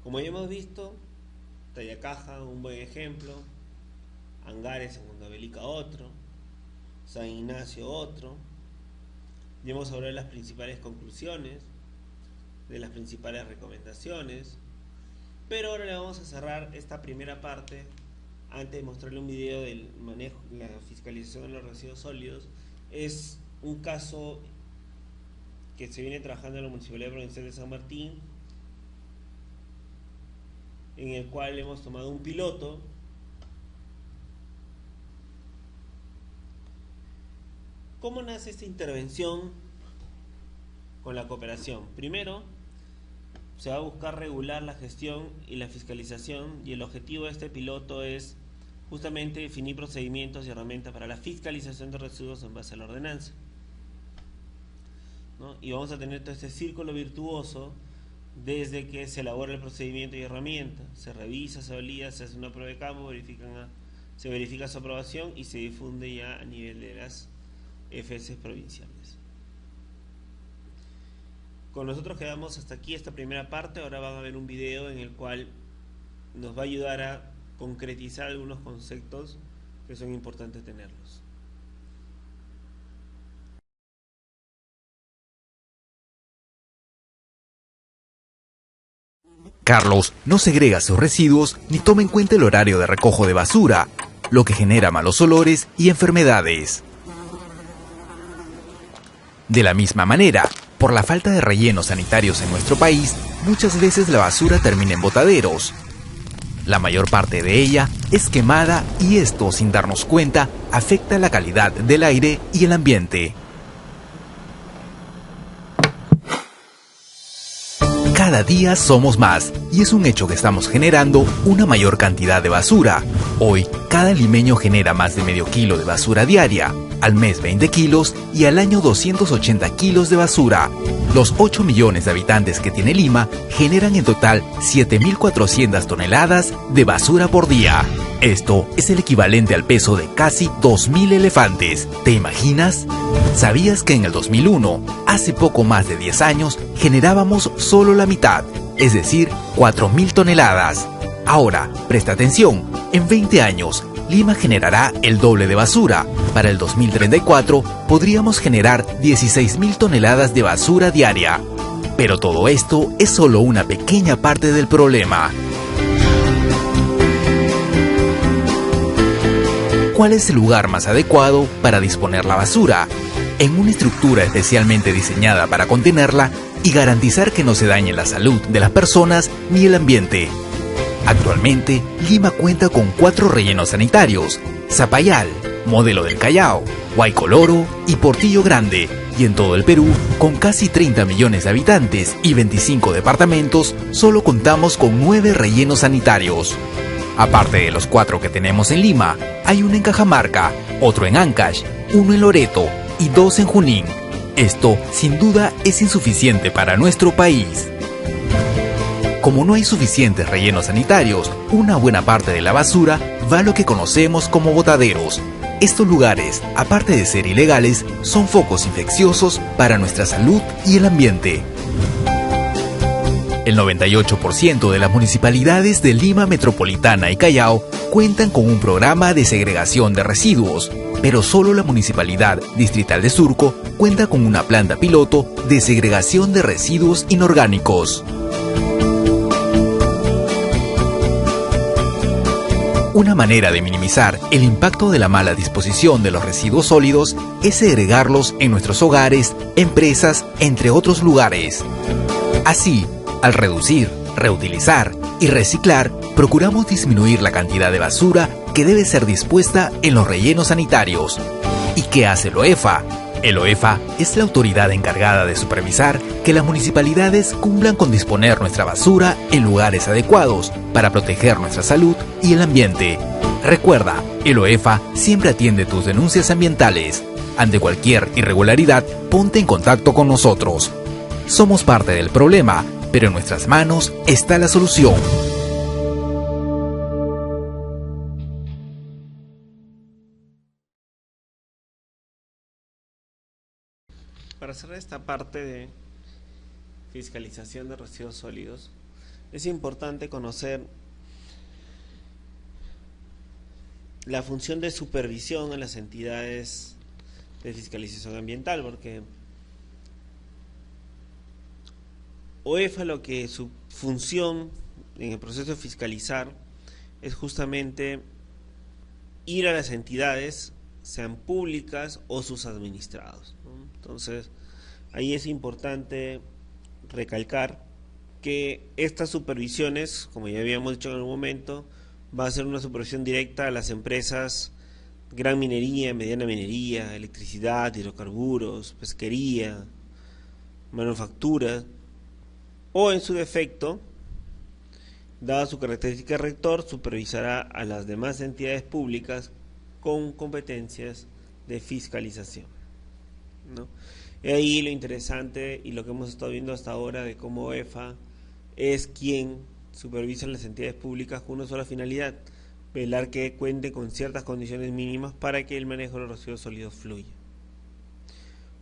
Como ya hemos visto, Tayacaja un buen ejemplo, Angares en Huancavelica otro, San Ignacio otro. Ya hemos hablado de las principales conclusiones, de las principales recomendaciones, pero ahora le vamos a cerrar esta primera parte antes de mostrarle un video del manejo, la fiscalización de los residuos sólidos. Es un caso que se viene trabajando en la Municipalidad Provincial de San Martín, en el cual hemos tomado un piloto ¿Cómo nace esta intervención con la cooperación? Primero, se va a buscar regular la gestión y la fiscalización, y el objetivo de este piloto es justamente definir procedimientos y herramientas para la fiscalización de residuos en base a la ordenanza, ¿no? Y vamos a tener todo este círculo virtuoso desde que se elabora el procedimiento y herramienta, se revisa, se valida, se hace una prueba de campo, se verifica su aprobación y se difunde ya a nivel de las FS provinciales. Con nosotros quedamos hasta aquí esta primera parte. Ahora van a ver un video en el cual nos va a ayudar a concretizar algunos conceptos que son importantes tenerlos. Carlos no segrega sus residuos ni toma en cuenta el horario de recojo de basura, lo que genera malos olores y enfermedades. De la misma manera, por la falta de rellenos sanitarios en nuestro país, muchas veces la basura termina en botaderos. La mayor parte de ella es quemada y esto, sin darnos cuenta, afecta la calidad del aire y el ambiente. Cada día somos más, y es un hecho que estamos generando una mayor cantidad de basura. Hoy, cada limeño genera más de medio kilo de basura diaria, al mes 20 kilos y al año 280 kilos de basura. Los 8 millones de habitantes que tiene Lima generan en total 7.400 toneladas de basura por día. Esto es el equivalente al peso de casi 2.000 elefantes. ¿Te imaginas? ¿Sabías que en el 2001, hace poco más de 10 años, generábamos solo la mitad, es decir, 4.000 toneladas? Ahora, presta atención, en 20 años, Lima generará el doble de basura. Para el 2034, podríamos generar 16.000 toneladas de basura diaria. Pero todo esto es solo una pequeña parte del problema. ¿Cuál es el lugar más adecuado para disponer la basura? En una estructura especialmente diseñada para contenerla y garantizar que no se dañe la salud de las personas ni el ambiente. Actualmente, Lima cuenta con 4 rellenos sanitarios: Zapayal, Modelo del Callao, Huaycoloro y Portillo Grande, y en todo el Perú, con casi 30 millones de habitantes y 25 departamentos, solo contamos con 9 rellenos sanitarios. Aparte de los 4 que tenemos en Lima, hay uno en Cajamarca, otro en Ancash, uno en Loreto y 2 en Junín. Esto, sin duda, es insuficiente para nuestro país. Como no hay suficientes rellenos sanitarios, una buena parte de la basura va a lo que conocemos como botaderos. Estos lugares, aparte de ser ilegales, son focos infecciosos para nuestra salud y el ambiente. El 98% de las municipalidades de Lima Metropolitana y Callao cuentan con un programa de segregación de residuos. pero solo la Municipalidad Distrital de Surco cuenta con una planta piloto de segregación de residuos inorgánicos. Una manera de minimizar el impacto de la mala disposición de los residuos sólidos es segregarlos en nuestros hogares, empresas, entre otros lugares. Así, al reducir, reutilizar y reciclar, procuramos disminuir la cantidad de basura que debe ser dispuesta en los rellenos sanitarios. ¿Y qué hace el OEFA? El OEFA es la autoridad encargada de supervisar que las municipalidades cumplan con disponer nuestra basura en lugares adecuados para proteger nuestra salud y el ambiente. Recuerda, el OEFA siempre atiende tus denuncias ambientales. Ante cualquier irregularidad, ponte en contacto con nosotros. Somos parte del problema, pero en nuestras manos está la solución. Para cerrar esta parte de fiscalización de residuos sólidos, es importante conocer la función de supervisión en las entidades de fiscalización ambiental, porque OEFA, lo que su función en el proceso de fiscalizar es justamente ir a las entidades, sean públicas o sus administrados, ¿no? Entonces, ahí es importante recalcar que estas supervisiones, como ya habíamos dicho en algún momento, va a ser una supervisión directa a las empresas gran minería, mediana minería, electricidad, hidrocarburos, pesquería, manufactura, o en su defecto, dada su característica rector, supervisará a las demás entidades públicas con competencias de fiscalización, ¿no? Y ahí lo interesante y lo que hemos estado viendo hasta ahora de cómo OEFA es quien supervisa las entidades públicas con una sola finalidad: velar que cuente con ciertas condiciones mínimas para que el manejo de los residuos sólidos fluya.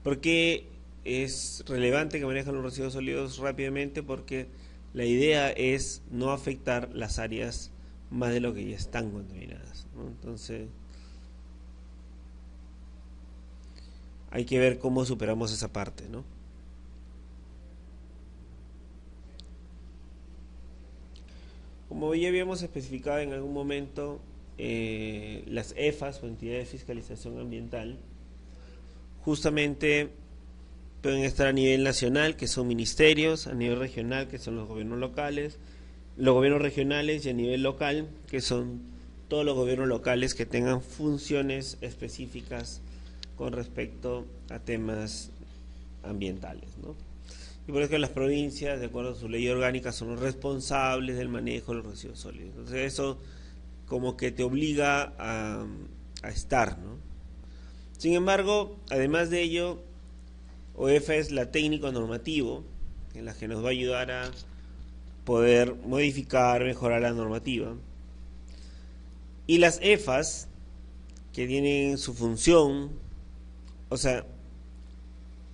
¿Por qué es relevante que manejen los residuos sólidos rápidamente? Porque la idea es no afectar las áreas más de lo que ya están contaminadas, ¿no? Entonces, hay que ver cómo superamos esa parte, ¿no? Como ya habíamos especificado en algún momento, las EFAs o entidades de fiscalización ambiental justamente pueden estar a nivel nacional, que son ministerios, a nivel regional, que son los gobiernos locales, los gobiernos regionales, y a nivel local, que son todos los gobiernos locales que tengan funciones específicas con respecto a temas ambientales, ¿no? Y por eso que las provincias, de acuerdo a su ley orgánica, son los responsables del manejo de los residuos sólidos. Entonces eso como que te obliga a estar, ¿no? Sin embargo, además de ello, OEFA es la técnico normativo en la que nos va a ayudar a poder modificar, mejorar la normativa. Y las EFAs, que tienen su función, o sea,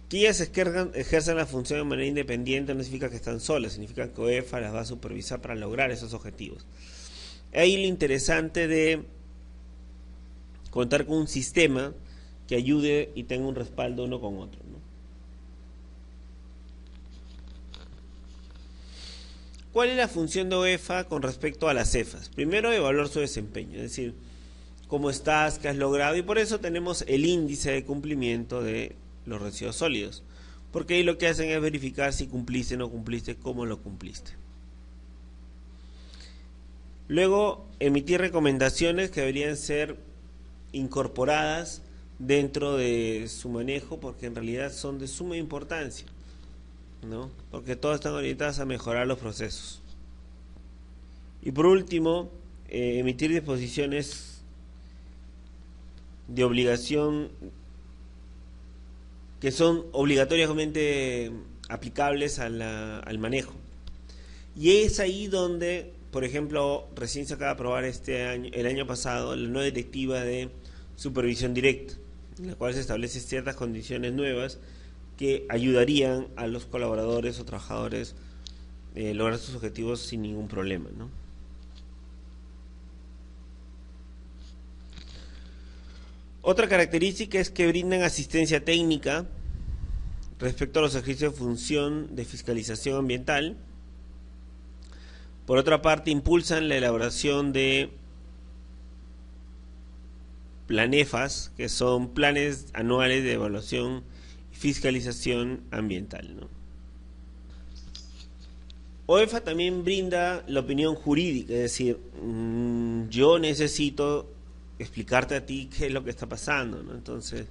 que ellas ejerzan la función de manera independiente, no significa que están solas, significa que OEFA las va a supervisar para lograr esos objetivos. Ahí lo interesante de contar con un sistema que ayude y tenga un respaldo uno con otro, ¿no? ¿Cuál es la función de OEFA con respecto a las EFAs? Primero, evaluar su desempeño, es decir, cómo estás, qué has logrado, y por eso tenemos el índice de cumplimiento de los residuos sólidos, porque ahí lo que hacen es verificar si cumpliste o no cumpliste, cómo lo cumpliste. Luego, emitir recomendaciones que deberían ser incorporadas dentro de su manejo, porque en realidad son de suma importancia, ¿no? Porque todas están orientadas a mejorar los procesos. Y por último, emitir disposiciones de obligación que son obligatoriamente aplicables al manejo. Y es ahí donde, por ejemplo, recién se acaba de aprobar el año pasado, la nueva directiva de supervisión directa, en la cual se establecen ciertas condiciones nuevas que ayudarían a los colaboradores o trabajadores lograr sus objetivos sin ningún problema, ¿no? Otra característica es que brindan asistencia técnica respecto a los ejercicios de función de fiscalización ambiental. Por otra parte, impulsan la elaboración de planefas, que son planes anuales de evaluación y fiscalización ambiental, ¿no? OEFA también brinda la opinión jurídica, es decir, yo necesito explicarte a ti qué es lo que está pasando, ¿no? Entonces,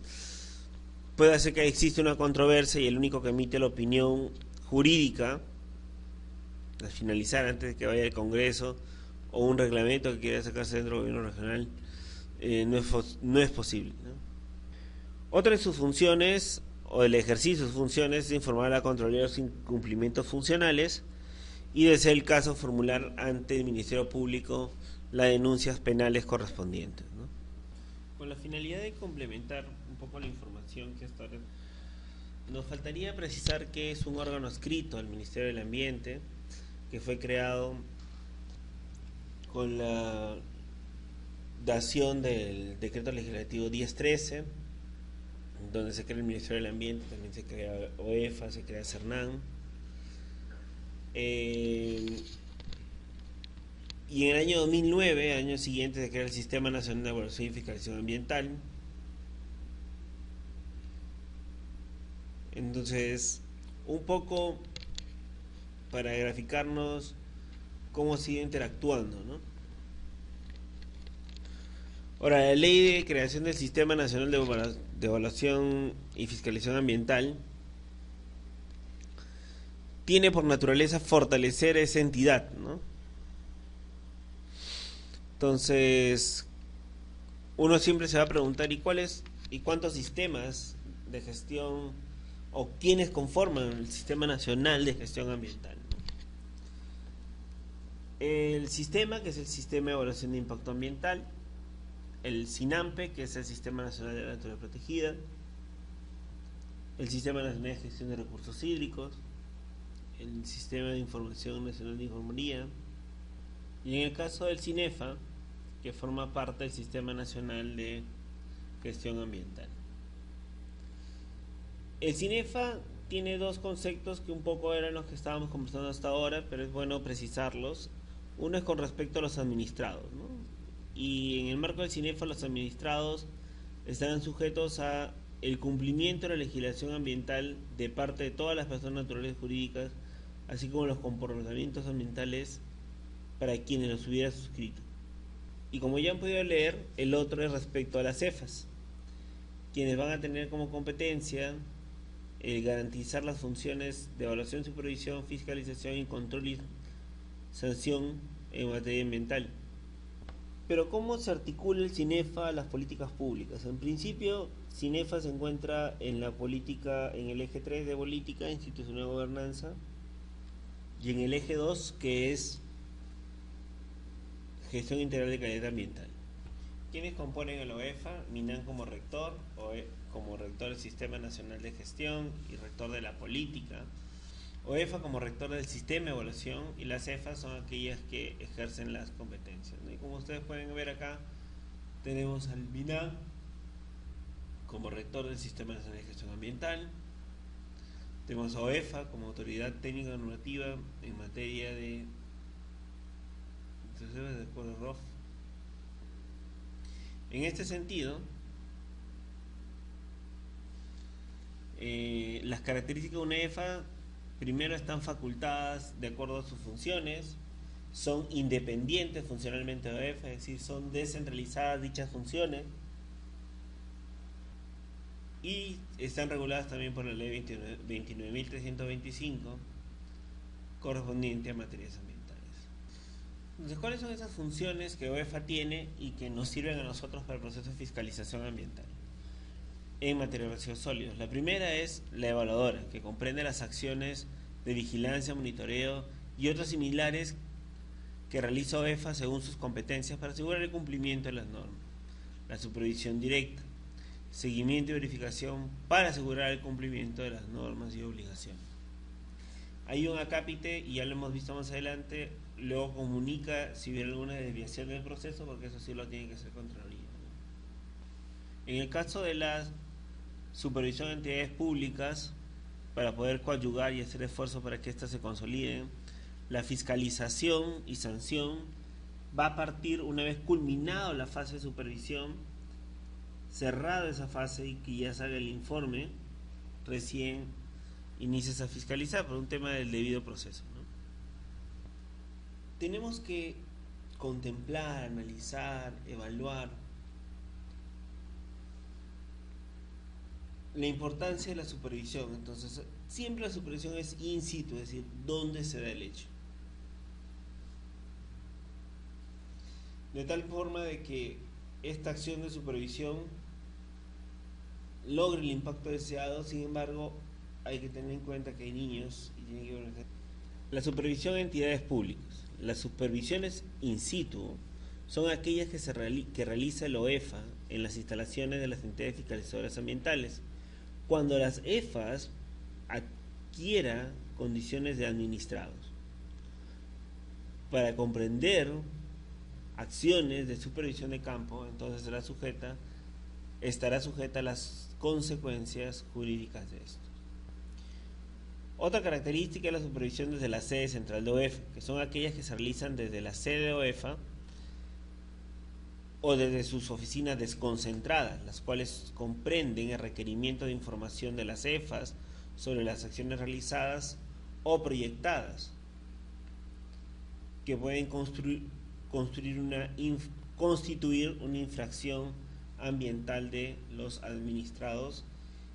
puede ser que existe una controversia y el único que emite la opinión jurídica al finalizar, antes de que vaya al Congreso, o un reglamento que quiera sacarse dentro del gobierno regional, no es posible, ¿no? Otra de sus funciones, o el ejercicio de sus funciones, es informar a la Contraloría de los incumplimientos funcionales y, de ser el caso, formular ante el Ministerio Público las denuncias penales correspondientes, ¿no? Con la finalidad de complementar un poco la información que hasta ahora nos faltaría precisar que es un órgano adscrito al Ministerio del Ambiente, que fue creado con la dación del decreto legislativo 1013, donde se crea el Ministerio del Ambiente, también se crea OEFA, se crea CERNAM. Y en el año 2009, año siguiente, se crea el Sistema Nacional de Evaluación y Fiscalización Ambiental. Entonces, un poco para graficarnos cómo sigue interactuando, ¿no? Ahora, la Ley de Creación del Sistema Nacional de Evaluación y Fiscalización Ambiental tiene por naturaleza fortalecer esa entidad, ¿no? Entonces, uno siempre se va a preguntar, ¿y cuántos sistemas de gestión o quiénes conforman el Sistema Nacional de Gestión Ambiental? El sistema, que es el Sistema de Evaluación de Impacto Ambiental, el SINAMPE, que es el Sistema Nacional de Naturaleza Protegida, el Sistema Nacional de Gestión de Recursos Hídricos, el Sistema de Información Nacional de Ingeniería, y en el caso del CINEFA, que forma parte del Sistema Nacional de Gestión Ambiental. El CINEFA tiene dos conceptos que un poco eran los que estábamos conversando hasta ahora, pero es bueno precisarlos. Uno es con respecto a los administrados, ¿no? Y en el marco del CINEFA, los administrados están sujetos a el cumplimiento de la legislación ambiental de parte de todas las personas naturales y jurídicas, así como los comportamientos ambientales para quienes los hubiera suscrito. Y como ya han podido leer, el otro es respecto a las CEFAs, quienes van a tener como competencia el garantizar las funciones de evaluación, supervisión, fiscalización y control y sanción en materia ambiental. Pero ¿cómo se articula el CINEFA a las políticas públicas? En principio, CINEFA se encuentra en la política, en el eje 3 de política, institucional y gobernanza, y en el eje 2, que es gestión integral de calidad ambiental. ¿Quiénes componen el OEFA? MINAM como rector, como rector del Sistema Nacional de Gestión y rector de la política. OEFA como rector del Sistema de Evaluación, y las CEFAs son aquellas que ejercen las competencias, ¿no? Y como ustedes pueden ver acá, tenemos al MINAM como rector del Sistema Nacional de Gestión Ambiental. Tenemos a OEFA como autoridad técnica normativa en materia de acuerdo ROF. En este sentido, las características de una OEFA primero están facultadas de acuerdo a sus funciones, son independientes funcionalmente de OEFA, es decir, son descentralizadas dichas funciones, y están reguladas también por la ley 29.325 correspondiente a materias ambientales. Entonces, ¿cuáles son esas funciones que OEFA tiene y que nos sirven a nosotros para el proceso de fiscalización ambiental en materia de residuos sólidos? La primera es la evaluadora, que comprende las acciones de vigilancia, monitoreo y otras similares que realiza OEFA según sus competencias para asegurar el cumplimiento de las normas. La supervisión directa, seguimiento y verificación para asegurar el cumplimiento de las normas y obligaciones. Hay un acápite, y ya lo hemos visto más adelante, luego comunica si hubiera alguna desviación del proceso, porque eso sí lo tiene que hacer Contraloría, ¿no? En el caso de la supervisión de entidades públicas, para poder coadyuvar y hacer esfuerzos para que éstas se consoliden, la fiscalización y sanción va a partir una vez culminado la fase de supervisión, cerrada esa fase y que ya salga el informe, recién inicies a fiscalizar por un tema del debido proceso, ¿no? Tenemos que contemplar, analizar, evaluar la importancia de la supervisión. Entonces, siempre la supervisión es in situ, es decir, dónde se da el hecho. De tal forma de que esta acción de supervisión logre el impacto deseado. Sin embargo, hay que tener en cuenta que hay niños y tiene que ver la supervisión de entidades públicas. Las supervisiones in situ son aquellas que realiza el OEFA en las instalaciones de las entidades fiscalizadoras ambientales, cuando las EFAs adquiera condiciones de administrados. Para comprender acciones de supervisión de campo, entonces estará sujeta a las consecuencias jurídicas de esto. Otra característica es la supervisión desde la sede central de OEFA, que son aquellas que se realizan desde la sede de OEFA o desde sus oficinas desconcentradas, las cuales comprenden el requerimiento de información de las EFAs sobre las acciones realizadas o proyectadas, que pueden constituir una infracción ambiental de los administrados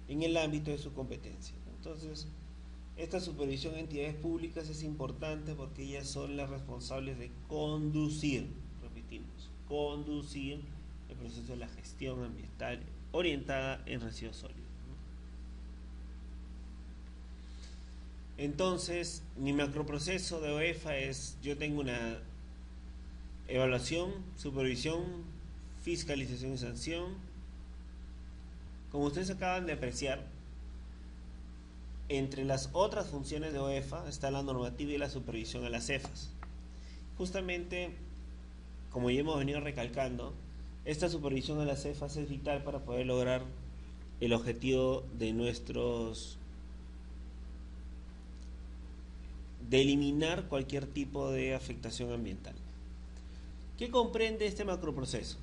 en el ámbito de su competencia. Entonces, esta supervisión de entidades públicas es importante porque ellas son las responsables de conducir, repetimos, conducir el proceso de la gestión ambiental orientada en residuos sólidos. Entonces, mi macroproceso de OEFA es: yo tengo una evaluación, supervisión, fiscalización y sanción. Como ustedes acaban de apreciar, entre las otras funciones de OEFA está la normativa y la supervisión a las EFAs. Justamente, como ya hemos venido recalcando, esta supervisión a las EFAs es vital para poder lograr el objetivo de eliminar cualquier tipo de afectación ambiental. ¿Qué comprende este macroproceso?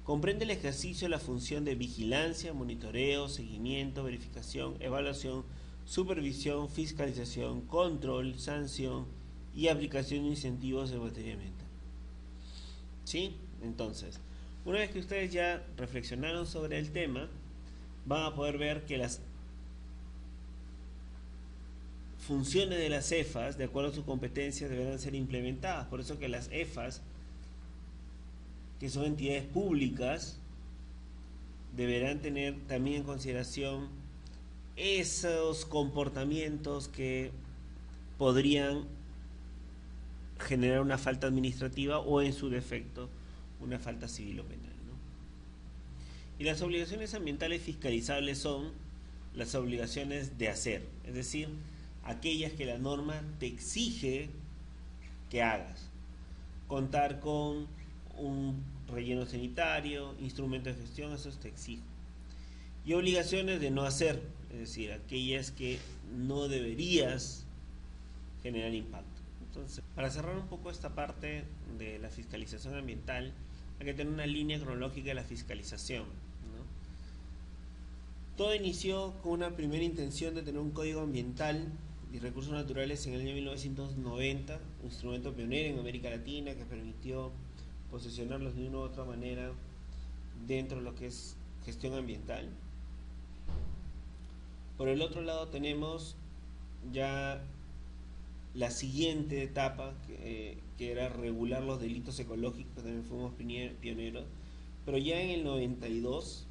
Comprende el ejercicio de la función de vigilancia, monitoreo, seguimiento, verificación, evaluación, supervisión, fiscalización, control, sanción y aplicación de incentivos en materia ambiental. ¿Sí? Entonces, una vez que ustedes ya reflexionaron sobre el tema, van a poder ver que las funciones de las EFAs, de acuerdo a sus competencias, deberán ser implementadas. Por eso que las EFAs, que son entidades públicas, deberán tener también en consideración esos comportamientos que podrían generar una falta administrativa o, en su defecto, una falta civil o penal, ¿no? Y las obligaciones ambientales fiscalizables son las obligaciones de hacer, es decir, aquellas que la norma te exige que hagas. Contar con un relleno sanitario, instrumento de gestión, eso te exige. Y obligaciones de no hacer, es decir, aquellas que no deberías generar impacto. Entonces, para cerrar un poco esta parte de la fiscalización ambiental, hay que tener una línea cronológica de la fiscalización, ¿no? Todo inició con una primera intención de tener un código ambiental y recursos naturales en el año 1990, un instrumento pionero en América Latina que permitió posicionarlos de una u otra manera dentro de lo que es gestión ambiental. Por el otro lado tenemos ya la siguiente etapa, que era regular los delitos ecológicos. También fuimos pioneros, pero ya en el 92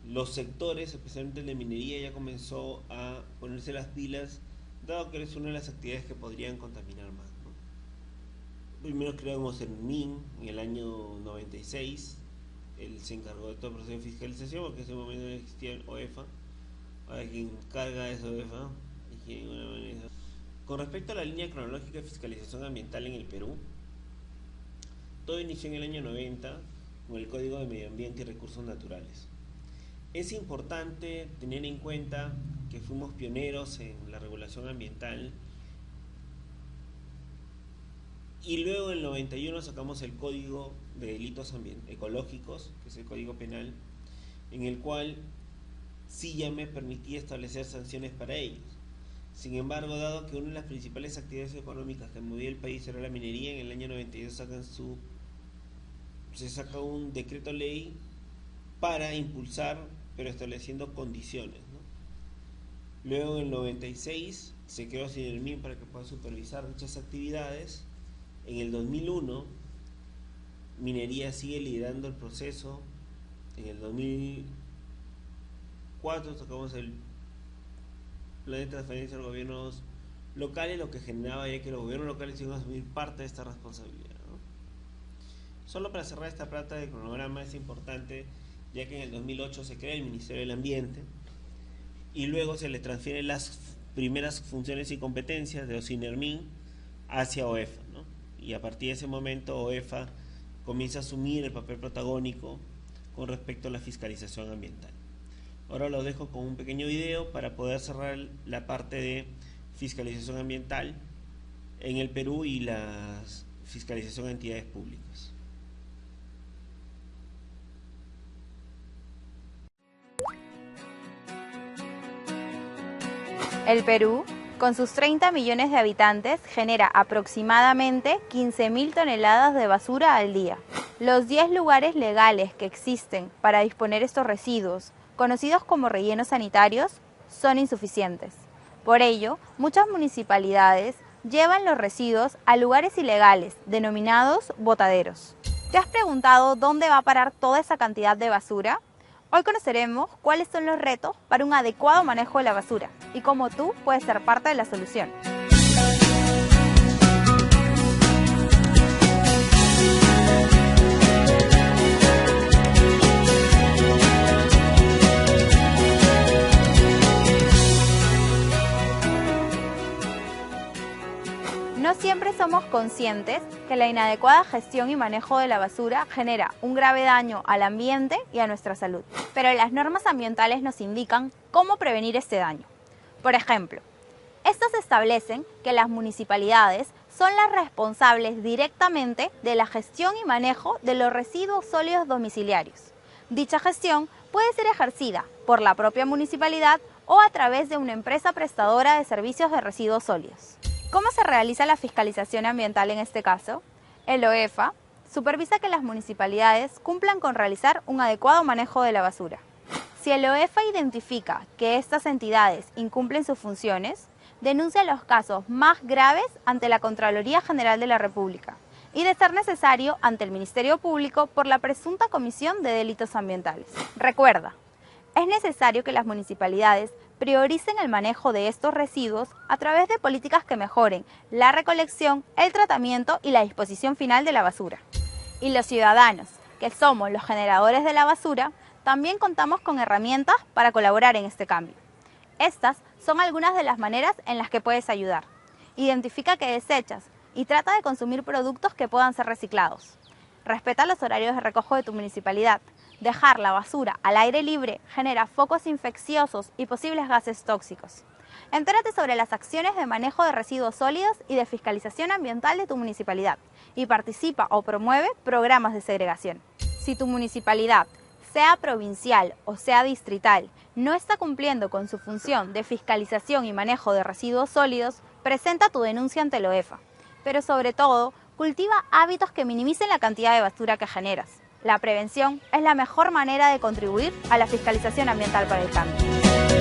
los sectores, especialmente el de minería, ya comenzó a ponerse las pilas, dado que es una de las actividades que podrían contaminar más, ¿no? Primero creamos el MIN en el año 96, él se encargó de todo el proceso de fiscalización, porque en ese momento no existía el OEFA. Ahora quien carga es OEFA. Con respecto a la línea cronológica de fiscalización ambiental en el Perú, todo inició en el año 90 con el Código de Medio Ambiente y Recursos Naturales. Es importante tener en cuenta que fuimos pioneros en la regulación ambiental y luego en el 91 sacamos el Código de Delitos Ecológicos, que es el Código Penal, en el cual sí ya me permitía establecer sanciones para ellos. Sin embargo, dado que una de las principales actividades económicas que movía el país era la minería, en el año 92 se saca un decreto ley para impulsar, pero estableciendo condiciones, ¿no? Luego en el 96 se creó Sinermin para que pueda supervisar dichas actividades. En el 2001 Minería sigue liderando el proceso. En el 2004 sacamos el plan de transferencia a los gobiernos locales, lo que generaba ya que los gobiernos locales iban a asumir parte de esta responsabilidad, ¿no? Solo para cerrar esta parte del cronograma es importante, ya que en el 2008 se crea el Ministerio del Ambiente y luego se le transfieren las primeras funciones y competencias de Sinermin hacia OEFA, ¿no? Y a partir de ese momento OEFA comienza a asumir el papel protagónico con respecto a la fiscalización ambiental. Ahora lo dejo con un pequeño video para poder cerrar la parte de fiscalización ambiental en el Perú y la fiscalización de entidades públicas. El Perú, con sus 30 millones de habitantes, genera aproximadamente 15.000 toneladas de basura al día. Los 10 lugares legales que existen para disponer estos residuos, conocidos como rellenos sanitarios, son insuficientes. Por ello, muchas municipalidades llevan los residuos a lugares ilegales, denominados botaderos. ¿Te has preguntado dónde va a parar toda esa cantidad de basura? Hoy conoceremos cuáles son los retos para un adecuado manejo de la basura y cómo tú puedes ser parte de la solución. No siempre somos conscientes que la inadecuada gestión y manejo de la basura genera un grave daño al ambiente y a nuestra salud. Pero las normas ambientales nos indican cómo prevenir este daño. Por ejemplo, estos establecen que las municipalidades son las responsables directamente de la gestión y manejo de los residuos sólidos domiciliarios. Dicha gestión puede ser ejercida por la propia municipalidad o a través de una empresa prestadora de servicios de residuos sólidos. ¿Cómo se realiza la fiscalización ambiental en este caso? El OEFA supervisa que las municipalidades cumplan con realizar un adecuado manejo de la basura. Si el OEFA identifica que estas entidades incumplen sus funciones, denuncia los casos más graves ante la Contraloría General de la República y, de ser necesario, ante el Ministerio Público por la presunta comisión de delitos ambientales. Recuerda, es necesario que las municipalidades prioricen el manejo de estos residuos a través de políticas que mejoren la recolección, el tratamiento y la disposición final de la basura. Y los ciudadanos, que somos los generadores de la basura, también contamos con herramientas para colaborar en este cambio. Estas son algunas de las maneras en las que puedes ayudar. Identifica qué desechas y trata de consumir productos que puedan ser reciclados. Respeta los horarios de recojo de tu municipalidad. Dejar la basura al aire libre genera focos infecciosos y posibles gases tóxicos. Entérate sobre las acciones de manejo de residuos sólidos y de fiscalización ambiental de tu municipalidad y participa o promueve programas de segregación. Si tu municipalidad, sea provincial o sea distrital, no está cumpliendo con su función de fiscalización y manejo de residuos sólidos, presenta tu denuncia ante el OEFA. Pero sobre todo, cultiva hábitos que minimicen la cantidad de basura que generas. La prevención es la mejor manera de contribuir a la fiscalización ambiental para el cambio.